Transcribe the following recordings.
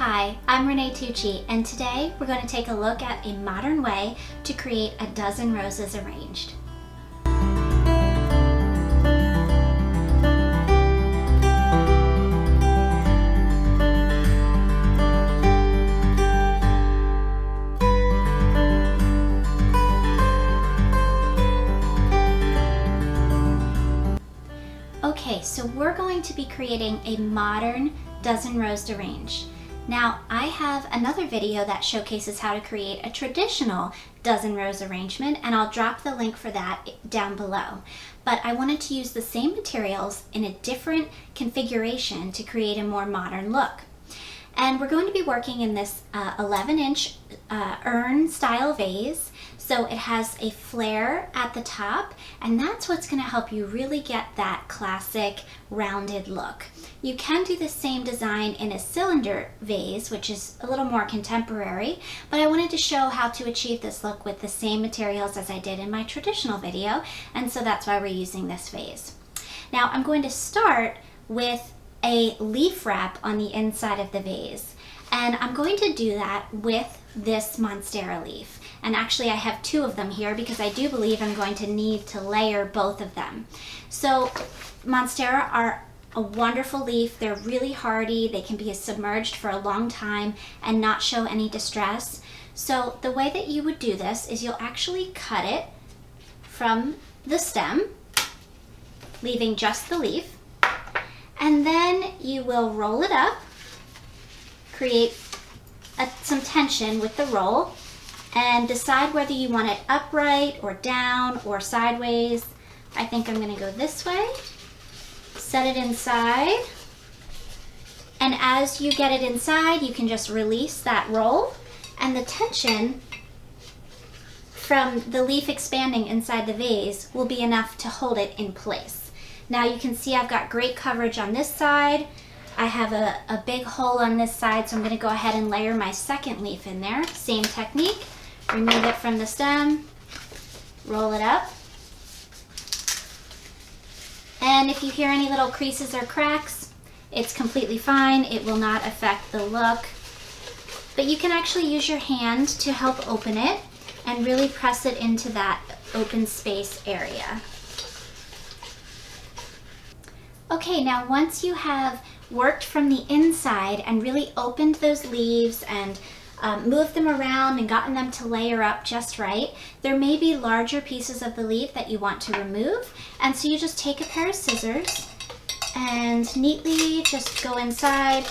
Hi, I'm Renee Tucci, and today we're going to take a look at a modern way to create a dozen roses arranged. Okay, so we're going to be creating a modern dozen rose arranged. Now, I have another video that showcases how to create a traditional dozen rose arrangement, and I'll drop the link for that down below. But I wanted to use the same materials in a different configuration to create a more modern look. And we're going to be working in this 11-inch urn style vase. So it has a flare at the top, and that's what's going to help you really get that classic rounded look. You can do the same design in a cylinder vase, which is a little more contemporary, but I wanted to show how to achieve this look with the same materials as I did in my traditional video, and so that's why we're using this vase. Now I'm going to start with a leaf wrap on the inside of the vase, and I'm going to do that with this Monstera leaf. And actually I have two of them here because I do believe I'm going to need to layer both of them. So Monstera are a wonderful leaf. They're really hardy. They can be submerged for a long time and not show any distress. So the way that you would do this is you'll actually cut it from the stem, leaving just the leaf, and then you will roll it up, create some tension with the roll, and decide whether you want it upright or down or sideways. I think I'm going to go this way. Set it inside, and as you get it inside, you can just release that roll, and the tension from the leaf expanding inside the vase will be enough to hold it in place. Now you can see I've got great coverage on this side. I have a big hole on this side, so I'm going to go ahead and layer my second leaf in there. Same technique. Remove it from the stem, roll it up. And if you hear any little creases or cracks, it's completely fine. It will not affect the look. But you can actually use your hand to help open it and really press it into that open space area. Okay, now once you have worked from the inside and really opened those leaves and moved them around and gotten them to layer up just right, there may be larger pieces of the leaf that you want to remove, and so you just take a pair of scissors and neatly just go inside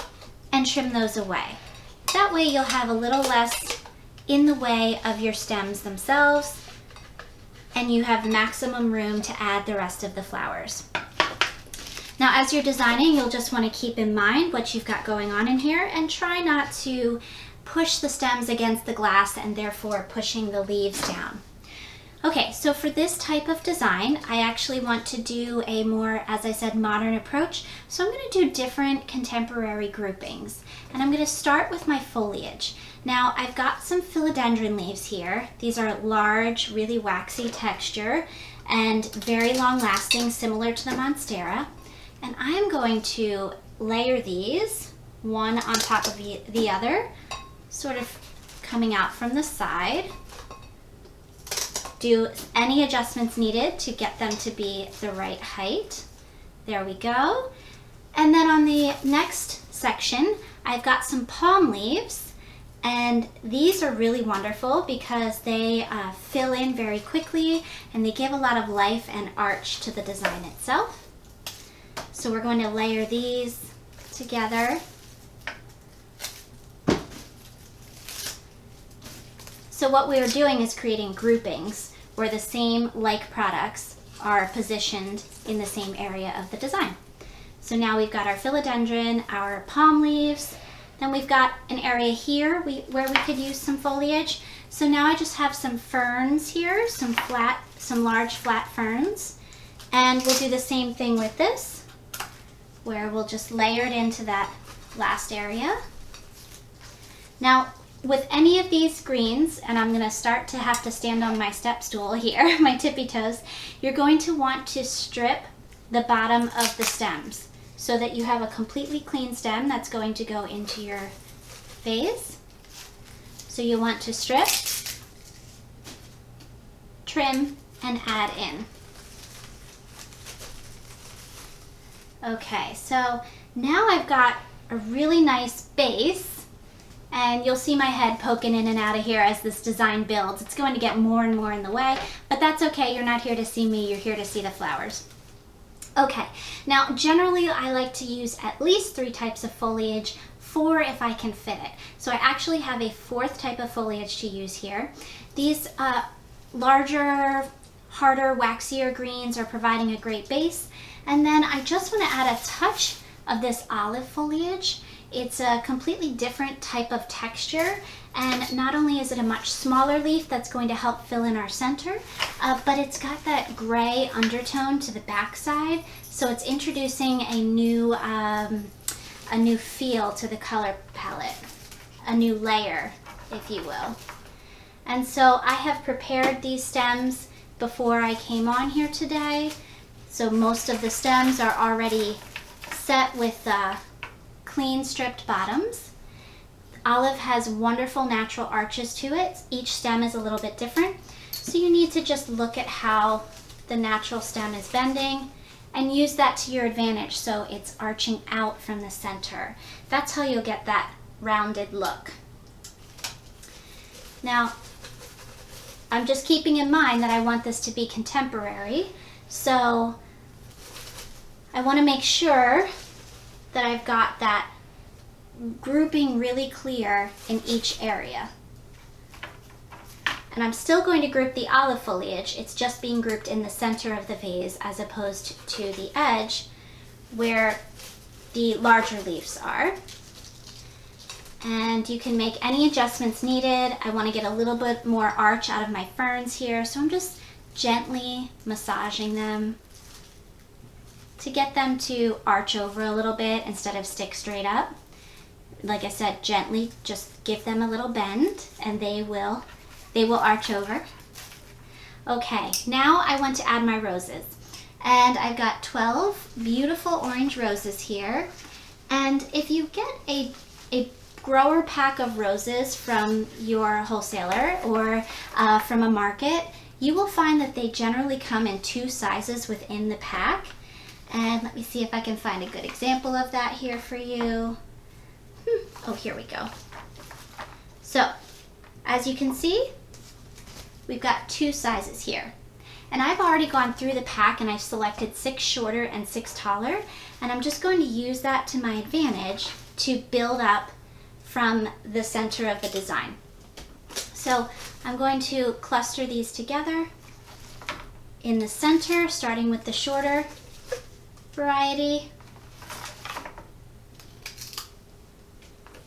and trim those away. That way you'll have a little less in the way of your stems themselves, and you have maximum room to add the rest of the flowers. Now as you're designing, you'll just want to keep in mind what you've got going on in here and try not to push the stems against the glass and therefore pushing the leaves down. Okay, so for this type of design, I actually want to do a more, as I said, modern approach. So I'm going to do different contemporary groupings, and I'm going to start with my foliage. Now I've got some philodendron leaves here. These are large, really waxy texture and very long lasting, similar to the Monstera. And I'm going to layer these one on top of the other, sort of coming out from the side. Do any adjustments needed to get them to be the right height. There we go. And then on the next section, I've got some palm leaves, and these are really wonderful because they fill in very quickly and they give a lot of life and arch to the design itself. So we're going to layer these together. So what we are doing is creating groupings where the same like products are positioned in the same area of the design. So now we've got our philodendron, our palm leaves, then we've got an area here where we could use some foliage. So now I just have some ferns here, some large flat ferns, and we'll do the same thing with this, where we'll just layer it into that last area. Now, with any of these greens, and I'm going to start to have to stand on my step stool here, my tippy toes, you're going to want to strip the bottom of the stems so that you have a completely clean stem that's going to go into your vase. So you want to strip, trim, and add in. Okay, so now I've got a really nice base, and you'll see my head poking in and out of here as this design builds. It's going to get more and more in the way, but that's okay. You're not here to see me, you're here to see the flowers. Okay, now generally I like to use at least 3 types of foliage, 4 if I can fit it. So I actually have a 4th type of foliage to use here. These larger, harder, waxier greens are providing a great base. And then I just want to add a touch of this olive foliage. It's a completely different type of texture, and not only is it a much smaller leaf that's going to help fill in our center, but it's got that gray undertone to the back side, so it's introducing a new feel to the color palette, a new layer, if you will. And so I have prepared these stems before I came on here today, so most of the stems are already set with clean stripped bottoms. Olive has wonderful natural arches to it. Each stem is a little bit different, so you need to just look at how the natural stem is bending and use that to your advantage so it's arching out from the center. That's how you'll get that rounded look. Now, I'm just keeping in mind that I want this to be contemporary, so I want to make sure that I've got that grouping really clear in each area. And I'm still going to group the olive foliage. It's just being grouped in the center of the vase as opposed to the edge where the larger leaves are. And you can make any adjustments needed. I want to get a little bit more arch out of my ferns here, so I'm just gently massaging them to get them to arch over a little bit instead of stick straight up. Like I said, gently just give them a little bend and they will arch over. Okay, now I want to add my roses. And I've got 12 beautiful orange roses here. And if you get a grower pack of roses from your wholesaler or from a market, you will find that they generally come in 2 sizes within the pack. And let me see if I can find a good example of that here for you. Oh, here we go. So, as you can see, we've got 2 sizes here. And I've already gone through the pack and I've selected 6 shorter and 6 taller. And I'm just going to use that to my advantage to build up from the center of the design. So I'm going to cluster these together in the center, starting with the shorter variety.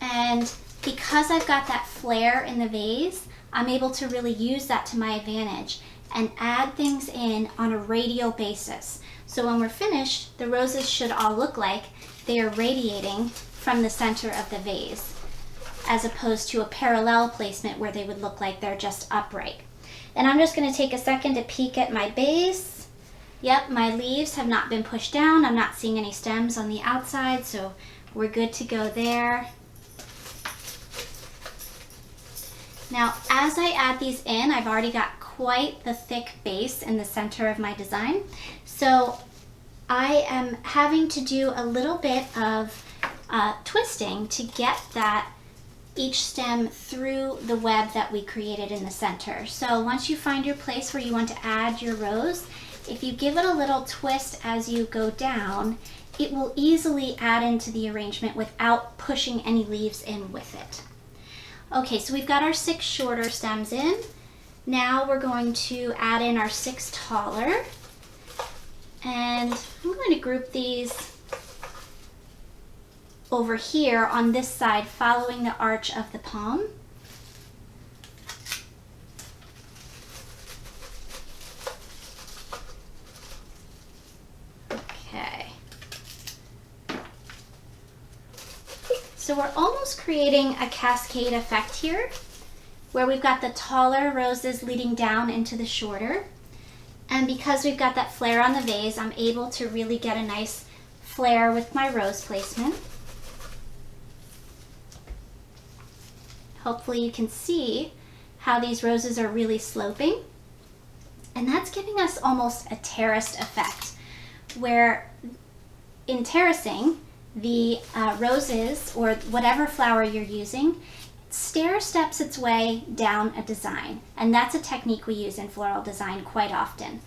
And because I've got that flare in the vase, I'm able to really use that to my advantage and add things in on a radial basis. So when we're finished, the roses should all look like they are radiating from the center of the vase, as opposed to a parallel placement where they would look like they're just upright. And I'm just going to take a second to peek at my base. Yep, my leaves have not been pushed down. I'm not seeing any stems on the outside, so we're good to go there. Now, as I add these in, I've already got quite the thick base in the center of my design. So I am having to do a little bit of twisting to get that each stem through the web that we created in the center. So once you find your place where you want to add your rose, if you give it a little twist as you go down, it will easily add into the arrangement without pushing any leaves in with it. Okay, so we've got our 6 shorter stems in. Now we're going to add in our 6 taller. And I'm going to group these over here on this side, following the arch of the palm. Okay. So we're almost creating a cascade effect here, where we've got the taller roses leading down into the shorter. And because we've got that flare on the vase, I'm able to really get a nice flare with my rose placement. hopefully you can see how these roses are really sloping. And that's giving us almost a terraced effect, where in terracing, the roses or whatever flower you're using stair steps its way down a design. And that's a technique we use in floral design quite often.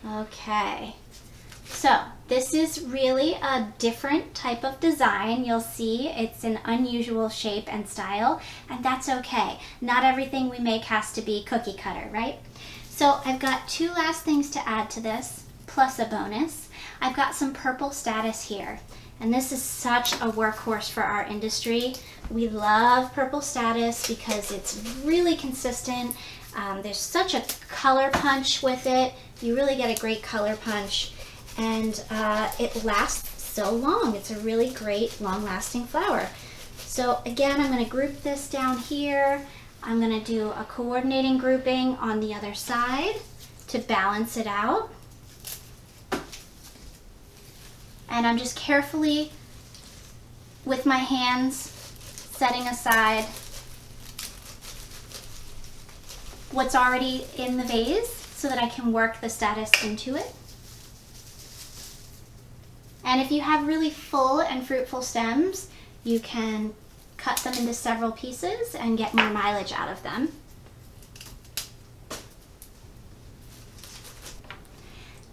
Okay, so this is really a different type of design. You'll see it's an unusual shape and style, and that's okay. Not everything we make has to be cookie cutter, right? So I've got two last things to add to this, plus a bonus. I've got some purple status here, and this is such a workhorse for our industry. We love purple status because it's really consistent. There's such a color punch with it. You really get a great color punch, and it lasts so long. It's a really great long-lasting flower. So again, I'm going to group this down here. I'm going to do a coordinating grouping on the other side to balance it out. And I'm just carefully, with my hands, setting aside what's already in the vase so that I can work the status into it. And if you have really full and fruitful stems, you can cut them into several pieces and get more mileage out of them.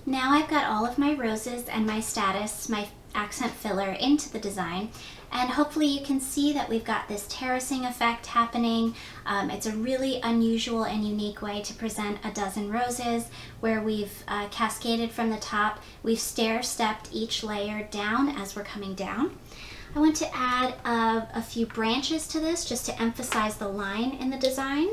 Now I've got all of my roses and my status, my accent filler, into the design, and hopefully you can see that we've got this terracing effect happening. It's a really unusual and unique way to present a dozen roses, where we've cascaded from the top. We've stair-stepped each layer down as we're coming down. I want to add a few branches to this just to emphasize the line in the design.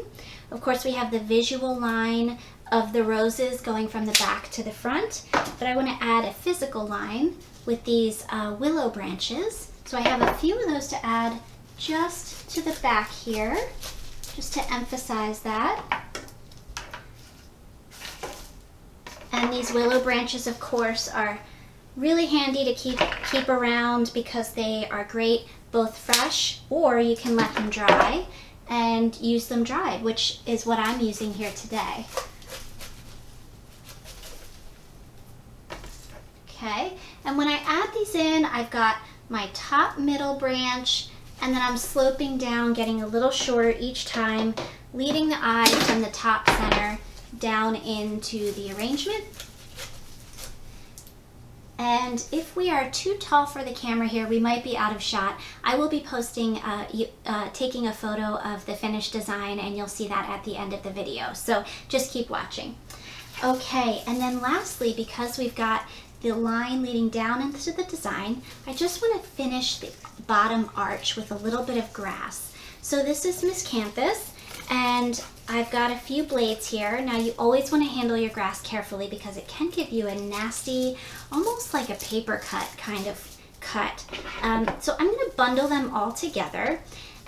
Of course, we have the visual line of the roses going from the back to the front, but I want to add a physical line with these willow branches. So I have a few of those to add just to the back here, just to emphasize that. And these willow branches, of course, are really handy to keep around because they are great both fresh, or you can let them dry and use them dried, which is what I'm using here today. Okay, and when I add these in, I've got my top middle branch, and then I'm sloping down, getting a little shorter each time, leading the eye from the top center down into the arrangement. And if we are too tall for the camera here, we might be out of shot. I will be posting, taking a photo of the finished design, and you'll see that at the end of the video. So just keep watching. Okay, and then lastly, because we've got the line leading down into the design, I just want to finish the bottom arch with a little bit of grass. So this is miscanthus, and I've got a few blades here. Now you always want to handle your grass carefully because it can give you a nasty, almost like a paper cut kind of cut. So I'm going to bundle them all together,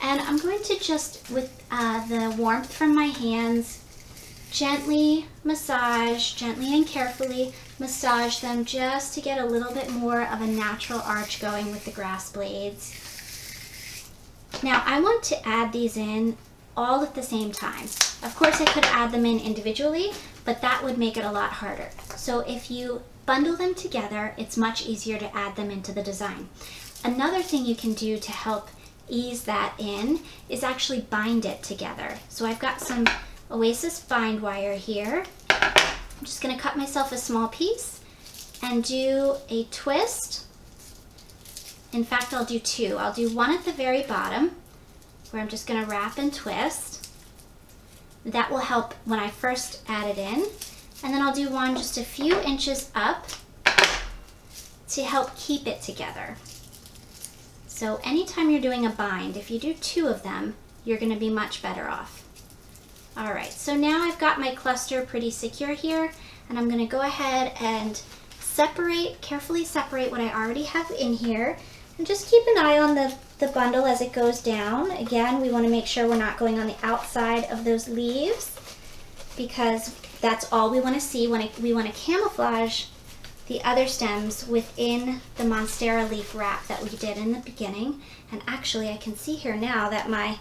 and I'm going to just, with the warmth from my hands, gently massage, gently and carefully massage them just to get a little bit more of a natural arch going with the grass blades. Now I want to add these in all at the same time. Of course I could add them in individually, but that would make it a lot harder. So if you bundle them together, it's much easier to add them into the design. Another thing you can do to help ease that in is actually bind it together. So I've got some Oasis bind wire here. I'm just going to cut myself a small piece and do a twist. In fact, I'll do two. I'll do one at the very bottom where I'm just going to wrap and twist. That will help when I first add it in. And then I'll do one just a few inches up to help keep it together. So anytime you're doing a bind, if you do two of them, you're going to be much better off. All right, so now I've got my cluster pretty secure here, and I'm going to go ahead and carefully separate what I already have in here, and just keep an eye on the bundle as it goes down. Again, we want to make sure we're not going on the outside of those leaves, because that's all we want to see. We want to camouflage the other stems within the Monstera leaf wrap that we did in the beginning. And actually I can see here now that my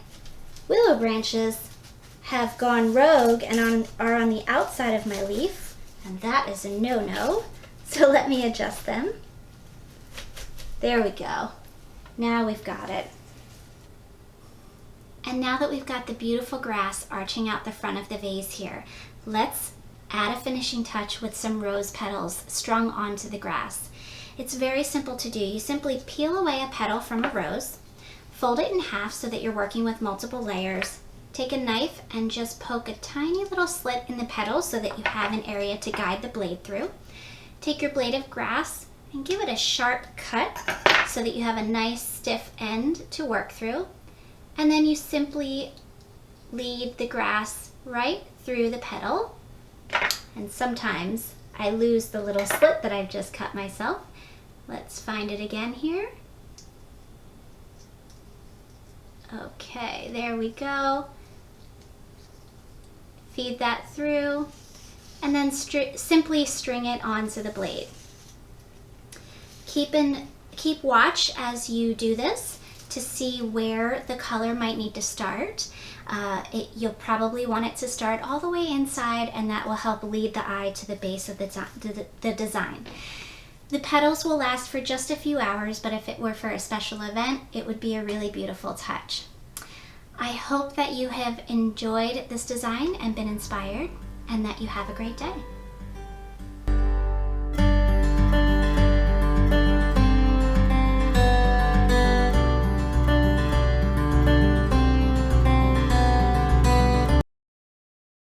willow branches have gone rogue and are on the outside of my leaf, and that is a no-no. So let me adjust them. There we go. Now we've got it. And now that we've got the beautiful grass arching out the front of the vase here, let's add a finishing touch with some rose petals strung onto the grass. It's very simple to do. You simply peel away a petal from a rose, fold it in half so that you're working with multiple layers. Take a knife and just poke a tiny little slit in the petals so that you have an area to guide the blade through. Take your blade of grass and give it a sharp cut so that you have a nice stiff end to work through. And then you simply lead the grass right through the petal. And sometimes I lose the little slit that I've just cut myself. Let's find it again here. Okay, there we go. Feed that through, and then simply string it onto the blade. Keep watch as you do this to see where the color might need to start. You'll probably want it to start all the way inside, and that will help lead the eye to the base of the design. The petals will last for just a few hours, but if it were for a special event, it would be a really beautiful touch. I hope that you have enjoyed this design and been inspired, and that you have a great day.